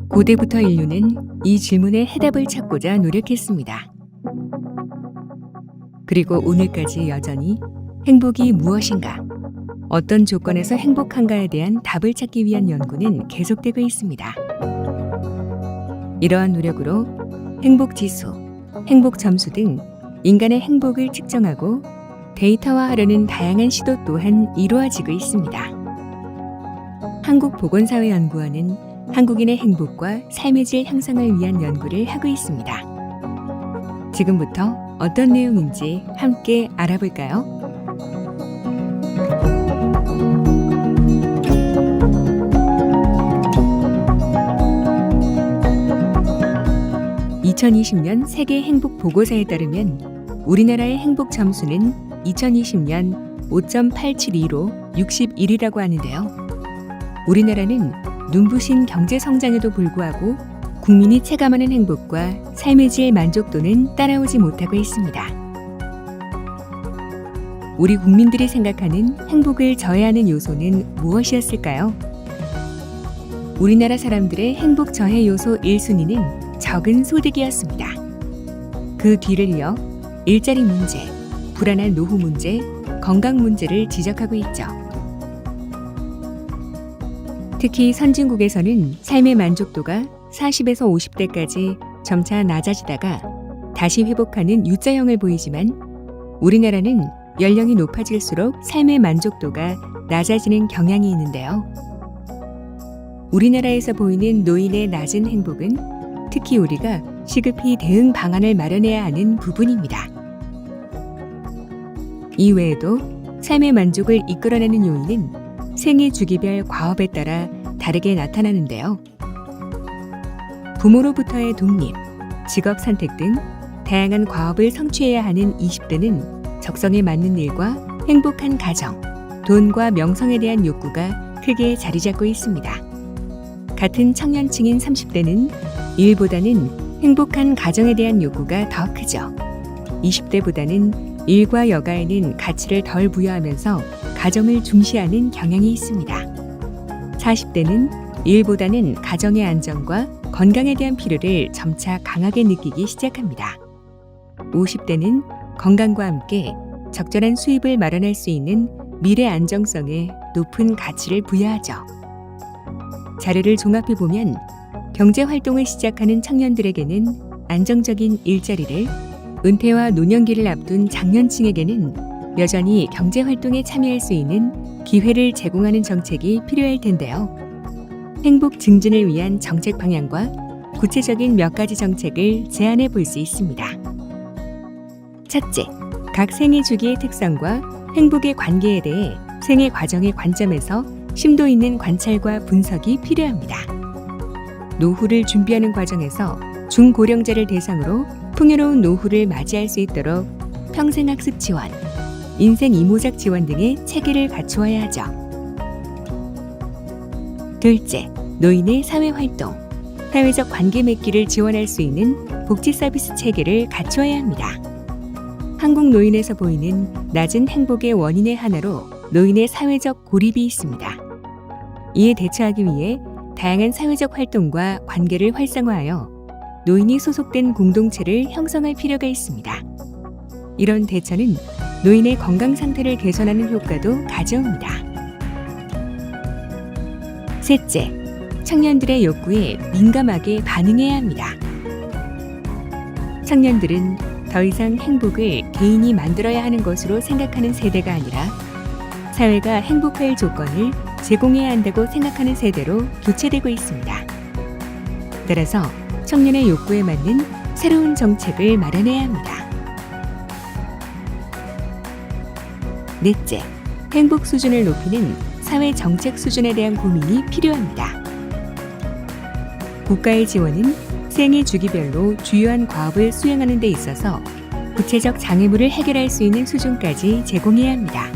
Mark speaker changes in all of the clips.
Speaker 1: 고대부터 인류는 이 질문에 해답을 찾고자 노력했습니다. 그리고 오늘까지 여전히 행복이 무엇인가, 어떤 조건에서 행복한가에 대한 답을 찾기 위한 연구는 계속되고 있습니다. 이러한 노력으로 행복지수, 행복점수 등 인간의 행복을 측정하고 데이터화하려는 다양한 시도 또한 이루어지고 있습니다. 한국보건사회연구원은 한국인의 행복과 삶의 질 향상을 위한 연구를 하고 있습니다. 지금부터 어떤 내용인지 함께 알아볼까요? 2020년 세계 행복 보고서에 따르면 우리나라의 행복 점수는 2020년 5.872로 61위라고 하는데요. 우리나라는 눈부신 경제 성장에도 불구하고 국민이 체감하는 행복과 삶의 질 만족도는 따라오지 못하고 있습니다. 우리 국민들이 생각하는 행복을 저해하는 요소는 무엇이었을까요? 우리나라 사람들의 행복 저해 요소 1순위는 적은 소득이었습니다. 그 뒤를 이어 일자리 문제, 불안한 노후 문제, 건강 문제를 지적하고 있죠. 특히 선진국에서는 삶의 만족도가 40에서 50대까지 점차 낮아지다가 다시 회복하는 U자형을 보이지만 우리나라는 연령이 높아질수록 삶의 만족도가 낮아지는 경향이 있는데요. 우리나라에서 보이는 노인의 낮은 행복은 특히 우리가 시급히 대응 방안을 마련해야 하는 부분입니다. 이외에도 삶의 만족을 이끌어내는 요인은 생애 주기별 과업에 따라 다르게 나타나는데요. 부모로부터의 독립, 직업 선택 등 다양한 과업을 성취해야 하는 20대는 적성에 맞는 일과 행복한 가정, 돈과 명성에 대한 욕구가 크게 자리 잡고 있습니다. 같은 청년층인 30대는 일보다는 행복한 가정에 대한 욕구가 더 크죠. 20대보다는 일과 여가에는 가치를 덜 부여하면서 가정을 중시하는 경향이 있습니다. 40대는 일보다는 가정의 안정과 건강에 대한 필요를 점차 강하게 느끼기 시작합니다. 50대는 건강과 함께 적절한 수입을 마련할 수 있는 미래 안정성에 높은 가치를 부여하죠. 자료를 종합해 보면 경제 활동을 시작하는 청년들에게는 안정적인 일자리를, 은퇴와 노년기를 앞둔 장년층에게는 여전히 경제 활동에 참여할 수 있는 기회를 제공하는 정책이 필요할 텐데요. 행복 증진을 위한 정책 방향과 구체적인 몇 가지 정책을 제안해 볼 수 있습니다. 첫째, 각 생애 주기의 특성과 행복의 관계에 대해 생애 과정의 관점에서 심도 있는 관찰과 분석이 필요합니다. 노후를 준비하는 과정에서 중고령자를 대상으로 풍요로운 노후를 맞이할 수 있도록 평생학습 지원, 인생 이모작 지원 등의 체계를 갖추어야 하죠. 둘째, 노인의 사회활동, 사회적 관계 맺기를 지원할 수 있는 복지 서비스 체계를 갖추어야 합니다. 한국 노인에서 보이는 낮은 행복의 원인의 하나로 노인의 사회적 고립이 있습니다. 이에 대처하기 위해 다양한 사회적 활동과 관계를 활성화하여 노인이 소속된 공동체를 형성할 필요가 있습니다. 이런 대처는 노인의 건강 상태를 개선하는 효과도 가져옵니다. 셋째, 청년들의 욕구에 민감하게 반응해야 합니다. 청년들은 더 이상 행복을 개인이 만들어야 하는 것으로 생각하는 세대가 아니라 사회가 행복할 조건을 제공해야 한다고 생각하는 세대로 교체되고 있습니다. 따라서 청년의 욕구에 맞는 새로운 정책을 마련해야 합니다. 넷째, 행복 수준을 높이는 사회 정책 수준에 대한 고민이 필요합니다. 국가의 지원은 생애 주기별로 주요한 과업을 수행하는 데 있어서 구체적 장애물을 해결할 수 있는 수준까지 제공해야 합니다.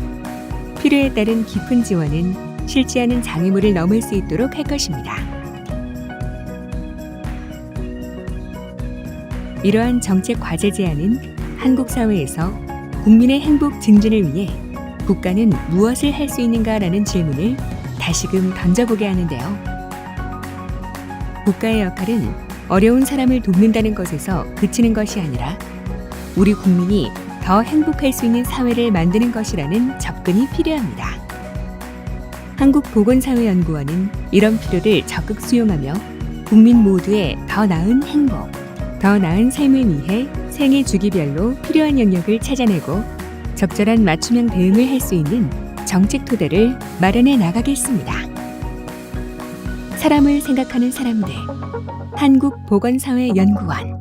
Speaker 1: 필요에 따른 깊은 지원은 실제하는 장애물을 넘을 수 있도록 할 것입니다. 이러한 정책 과제 제안은 한국 사회에서 국민의 행복 증진을 위해 국가는 무엇을 할 수 있는가라는 질문을 다시금 던져보게 하는데요. 국가의 역할은 어려운 사람을 돕는다는 것에서 그치는 것이 아니라 우리 국민이 더 행복할 수 있는 사회를 만드는 것이라는 접근이 필요합니다. 한국보건사회연구원은 이런 필요를 적극 수용하며 국민 모두의 더 나은 행복, 더 나은 삶을 위해 생애 주기별로 필요한 영역을 찾아내고 적절한 맞춤형 대응을 할 수 있는 정책 토대를 마련해 나가겠습니다. 사람을 생각하는 사람들, 한국보건사회연구원.